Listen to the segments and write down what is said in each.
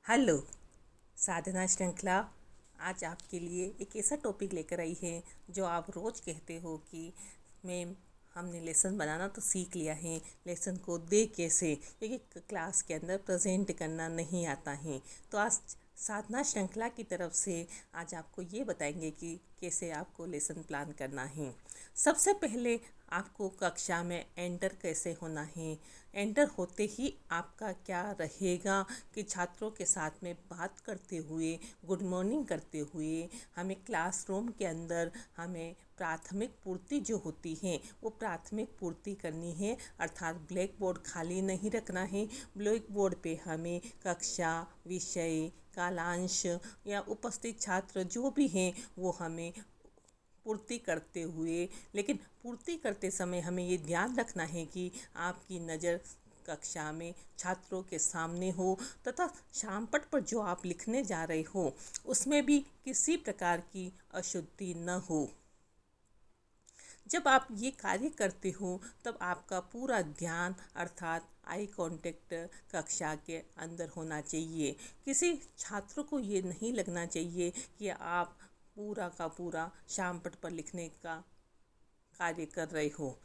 Hello. साधना श्रृंखला आज आपके लिए एक ऐसा टॉपिक लेकर आई है जो आप रोज़ कहते हो कि मैम हमने लेसन बनाना तो सीख लिया है, लेसन को दे कैसे, क्योंकि क्लास के अंदर प्रेजेंट करना नहीं आता है। तो आज साधना श्रृंखला की तरफ से आज आपको ये बताएंगे कि कैसे आपको लेसन प्लान करना है। सबसे पहले आपको कक्षा में एंटर कैसे होना है। एंटर होते ही आपका क्या रहेगा कि छात्रों के साथ में बात करते हुए, गुड मॉर्निंग करते हुए हमें क्लासरूम के अंदर हमें प्राथमिक पूर्ति जो होती है वो प्राथमिक पूर्ति करनी है। अर्थात ब्लैक बोर्ड खाली नहीं रखना है। ब्लैक बोर्ड पे हमें कक्षा, विषय, कालांश या उपस्थित छात्र जो भी हैं वो हमें पूर्ति करते हुए, लेकिन पूर्ति करते समय हमें ये ध्यान रखना है कि आपकी नज़र कक्षा में छात्रों के सामने हो तथा शामपट पर जो आप लिखने जा रहे हो उसमें भी किसी प्रकार की अशुद्धि न हो। जब आप ये कार्य करते हो तब आपका पूरा ध्यान अर्थात आई कांटेक्ट कक्षा के अंदर होना चाहिए। किसी छात्र को ये नहीं लगना चाहिए कि आप पूरा का पूरा शामपट पर लिखने का कार्य कर रहे हो।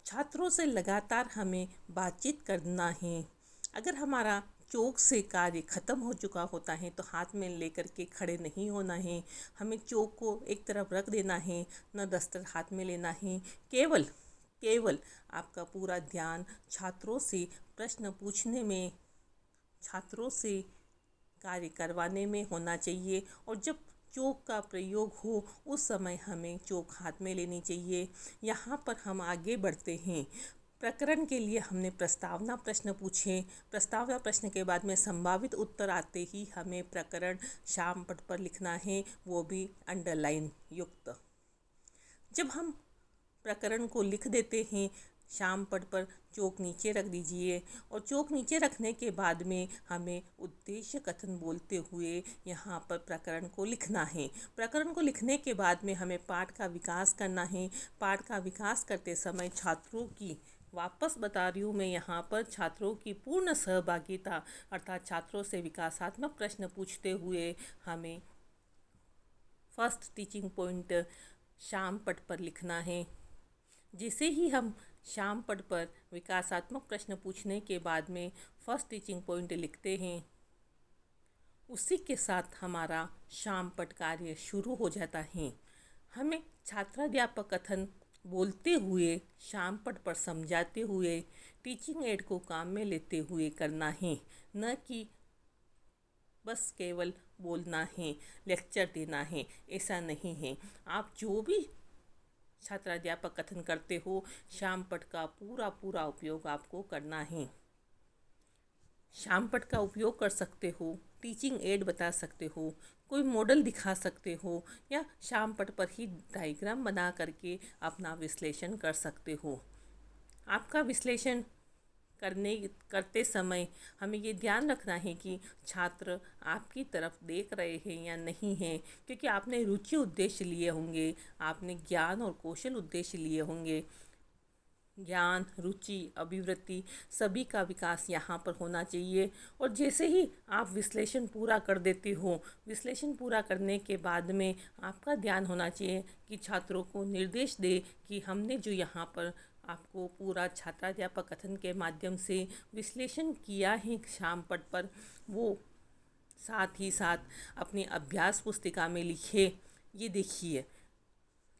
छात्रों से लगातार हमें बातचीत करना है। अगर हमारा चौक से कार्य ख़त्म हो चुका होता है तो हाथ में लेकर के खड़े नहीं होना है। हमें चौक को एक तरफ रख देना है, न दस्तर हाथ में लेना है। केवल केवल आपका पूरा ध्यान छात्रों से प्रश्न पूछने में, छात्रों से कार्य करवाने में होना चाहिए। और जब चोक का प्रयोग हो उस समय हमें चोक हाथ में लेनी चाहिए। यहाँ पर हम आगे बढ़ते हैं। प्रकरण के लिए हमने प्रस्तावना प्रश्न पूछे। प्रस्तावना प्रश्न के बाद में संभावित उत्तर आते ही हमें प्रकरण शामपट पर लिखना है, वो भी अंडरलाइन युक्त। जब हम प्रकरण को लिख देते हैं शामपट पर चौक नीचे रख दीजिए। और चौक नीचे रखने के बाद में हमें उद्देश्य कथन बोलते हुए यहाँ पर प्रकरण को लिखना है। प्रकरण को लिखने के बाद में हमें पाठ का विकास करना है। पाठ का विकास करते समय छात्रों की, वापस बता रही हूँ मैं यहाँ पर, छात्रों की पूर्ण सहभागिता अर्थात छात्रों से विकासात्मक प्रश्न पूछते हुए हमें फर्स्ट टीचिंग पॉइंट शामपट पर लिखना है। जिसे ही हम शामपट पर विकासात्मक प्रश्न पूछने के बाद में फर्स्ट टीचिंग पॉइंट लिखते हैं, उसी के साथ हमारा शामपट कार्य शुरू हो जाता है। हमें छात्राध्यापक कथन बोलते हुए, शामपट पर समझाते हुए, टीचिंग एड को काम में लेते हुए करना है, न कि बस केवल बोलना है, लेक्चर देना है। ऐसा नहीं है। आप जो भी छात्राध्यापक कथन करते हो, शामपट का पूरा पूरा उपयोग आपको करना है। शामपट का उपयोग कर सकते हो, टीचिंग एड बता सकते हो, कोई मॉडल दिखा सकते हो, या शामपट पर ही डायग्राम बना करके अपना विश्लेषण कर सकते हो। आपका विश्लेषण करते समय हमें ये ध्यान रखना है कि छात्र आपकी तरफ देख रहे हैं या नहीं हैं, क्योंकि आपने रुचि उद्देश्य लिए होंगे, आपने ज्ञान और कौशल उद्देश्य लिए होंगे। ज्ञान, रुचि, अभिवृत्ति सभी का विकास यहाँ पर होना चाहिए। और जैसे ही आप विश्लेषण पूरा कर देते हो, विश्लेषण पूरा करने के बाद में आपका ध्यान होना चाहिए कि छात्रों को निर्देश दे कि हमने जो यहाँ पर आपको पूरा छात्राध्यापक कथन के माध्यम से विश्लेषण किया है शामपट पर, वो साथ ही साथ अपनी अभ्यास पुस्तिका में लिखे। ये देखिए,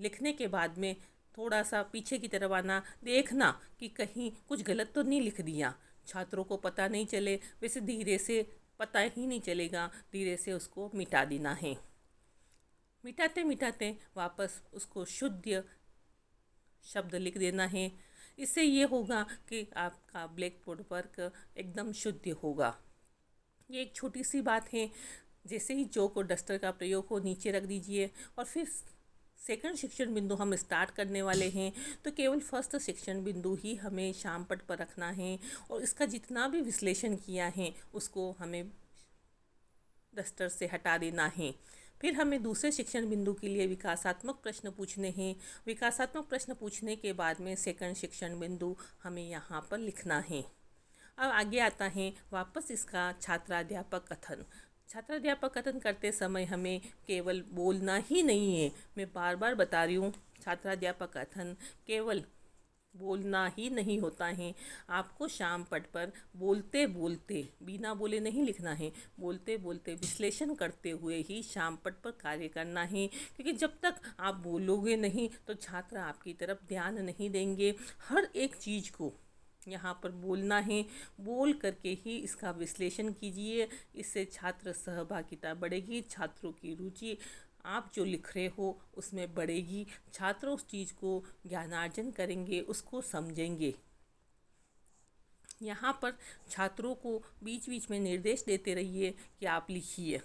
लिखने के बाद में थोड़ा सा पीछे की तरफ आना, देखना कि कहीं कुछ गलत तो नहीं लिख दिया। छात्रों को पता नहीं चले, वैसे धीरे से पता ही नहीं चलेगा, धीरे से उसको मिटा देना है। मिटाते मिटाते वापस उसको शुद्ध शब्द लिख देना है। इससे ये होगा कि आपका ब्लैक बोर्ड वर्क एकदम शुद्ध होगा। ये एक छोटी सी बात है। जैसे ही चौक और डस्टर का प्रयोग हो, नीचे रख दीजिए। और फिर सेकंड शिक्षण बिंदु हम स्टार्ट करने वाले हैं, तो केवल फर्स्ट शिक्षण बिंदु ही हमें शामपट पर रखना है। और इसका जितना भी विश्लेषण किया है उसको हमें डस्टर से हटा देना है। फिर हमें दूसरे शिक्षण बिंदु के लिए विकासात्मक प्रश्न पूछने हैं। विकासात्मक प्रश्न पूछने के बाद में सेकंड शिक्षण बिंदु हमें यहाँ पर लिखना है। अब आगे आता है वापस इसका छात्राध्यापक कथन। छात्राध्यापक कथन करते समय हमें केवल बोलना ही नहीं है, मैं बार बार बता रही हूँ, छात्राध्यापक कथन केवल बोलना ही नहीं होता है। आपको शाम पट पर बोलते बोलते, बिना बोले नहीं लिखना है, बोलते बोलते विश्लेषण करते हुए ही शाम पट पर कार्य करना है। क्योंकि जब तक आप बोलोगे नहीं तो छात्र आपकी तरफ ध्यान नहीं देंगे। हर एक चीज़ को यहाँ पर बोलना है, बोल करके ही इसका विश्लेषण कीजिए। इससे छात्र सहभागिता बढ़ेगी, छात्रों की रुचि आप जो लिख रहे हो उसमें बढ़ेगी, छात्र उस चीज़ को ज्ञानार्जन करेंगे, उसको समझेंगे। यहाँ पर छात्रों को बीच बीच में निर्देश देते रहिए कि आप लिखिए।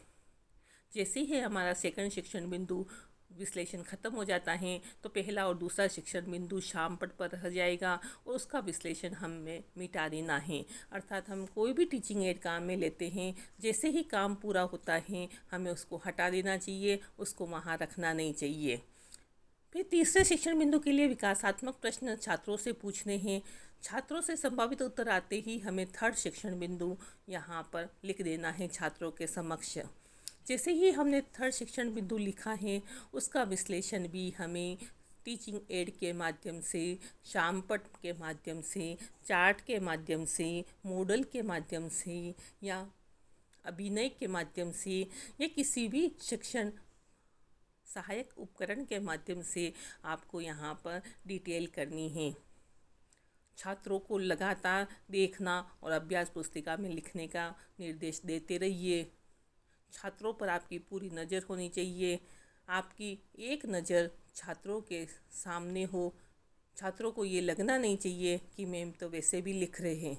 जैसे ही हमारा सेकंड शिक्षण बिंदु विश्लेषण खत्म हो जाता है तो पहला और दूसरा शिक्षण बिंदु शाम पट पर रह जाएगा और उसका विश्लेषण हमें मिटा देना है। अर्थात हम कोई भी टीचिंग एड काम में लेते हैं, जैसे ही काम पूरा होता है हमें उसको हटा देना चाहिए, उसको वहाँ रखना नहीं चाहिए। फिर तीसरे शिक्षण बिंदु के लिए विकासात्मक प्रश्न छात्रों से पूछने हैं। छात्रों से संभावित उत्तर आते ही हमें थर्ड शिक्षण बिंदु यहाँ पर लिख देना है छात्रों के समक्ष। जैसे ही हमने थर्ड शिक्षण बिंदु लिखा है उसका विश्लेषण भी हमें टीचिंग एड के माध्यम से, शामपट के माध्यम से, चार्ट के माध्यम से, मॉडल के माध्यम से या अभिनय के माध्यम से या किसी भी शिक्षण सहायक उपकरण के माध्यम से आपको यहाँ पर डिटेल करनी है। छात्रों को लगातार देखना और अभ्यास पुस्तिका में लिखने का निर्देश देते रहिए। छात्रों पर आपकी पूरी नज़र होनी चाहिए, आपकी एक नज़र छात्रों के सामने हो। छात्रों को ये लगना नहीं चाहिए कि मैम तो वैसे भी लिख रहे हैं।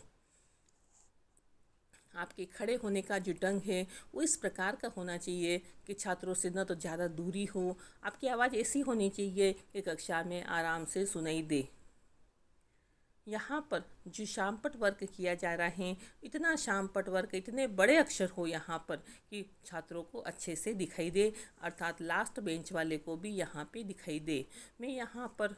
आपके खड़े होने का जो ढंग है वो इस प्रकार का होना चाहिए कि छात्रों से न तो ज़्यादा दूरी हो, आपकी आवाज़ ऐसी होनी चाहिए कि कक्षा में आराम से सुनाई दे। यहाँ पर जो शामपट वर्क किया जा रहा है, इतना शामपट वर्क, इतने बड़े अक्षर हो यहाँ पर कि छात्रों को अच्छे से दिखाई दे, अर्थात लास्ट बेंच वाले को भी यहाँ पे दिखाई दे। मैं यहाँ पर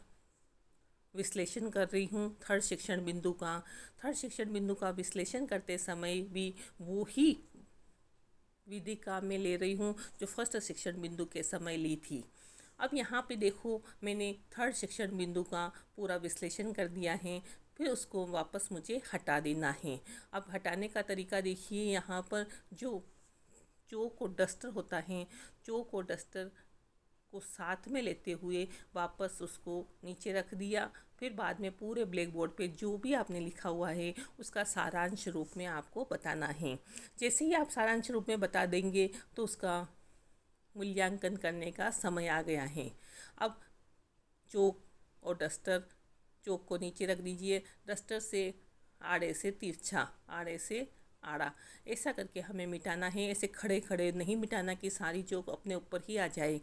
विश्लेषण कर रही हूँ थर्ड शिक्षण बिंदु का। थर्ड शिक्षण बिंदु का विश्लेषण करते समय भी वो ही विधि काम में ले रही हूँ जो फर्स्ट शिक्षण बिंदु के समय ली थी। अब यहाँ पे देखो, मैंने थर्ड शिक्षण बिंदु का पूरा विश्लेषण कर दिया है, फिर उसको वापस मुझे हटा देना है। अब हटाने का तरीका देखिए, यहाँ पर जो चौक और डस्टर होता है, चौक और डस्टर को साथ में लेते हुए वापस उसको नीचे रख दिया। फिर बाद में पूरे ब्लैक बोर्ड पे जो भी आपने लिखा हुआ है उसका सारांश रूप में आपको बताना है। जैसे ही आप सारांश रूप में बता देंगे तो उसका मूल्यांकन करने का समय आ गया है। अब चौक और डस्टर, चौक को नीचे रख दीजिए, डस्टर से आड़े से तिरछा, आड़े से आड़ा, ऐसा करके हमें मिटाना है। ऐसे खड़े खड़े नहीं मिटाना कि सारी चौक अपने ऊपर ही आ जाए।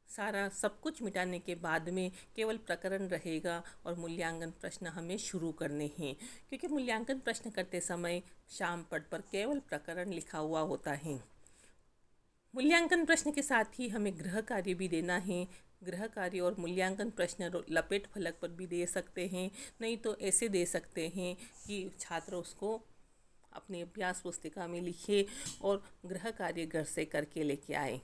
सारा सब कुछ मिटाने के बाद में केवल प्रकरण रहेगा और मूल्यांकन प्रश्न हमें शुरू करने हैं, क्योंकि मूल्यांकन प्रश्न करते समय शामपट पर केवल प्रकरण लिखा हुआ होता है। मूल्यांकन प्रश्न के साथ ही हमें गृह कार्य भी देना है। गृह कार्य और मूल्यांकन प्रश्न लपेट फलक पर भी दे सकते हैं, नहीं तो ऐसे दे सकते हैं कि छात्र उसको अपनी अभ्यास पुस्तिका में लिखे और गृह कार्य घर से करके लेके आए।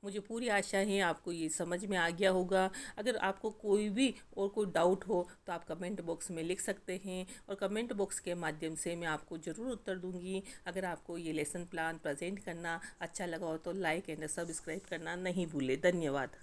मुझे पूरी आशा है आपको ये समझ में आ गया होगा। अगर आपको कोई भी और कोई डाउट हो तो आप कमेंट बॉक्स में लिख सकते हैं और कमेंट बॉक्स के माध्यम से मैं आपको ज़रूर उत्तर दूंगी। अगर आपको ये लेसन प्लान प्रेजेंट करना अच्छा लगा हो तो लाइक एंड सब्सक्राइब करना नहीं भूलें। धन्यवाद।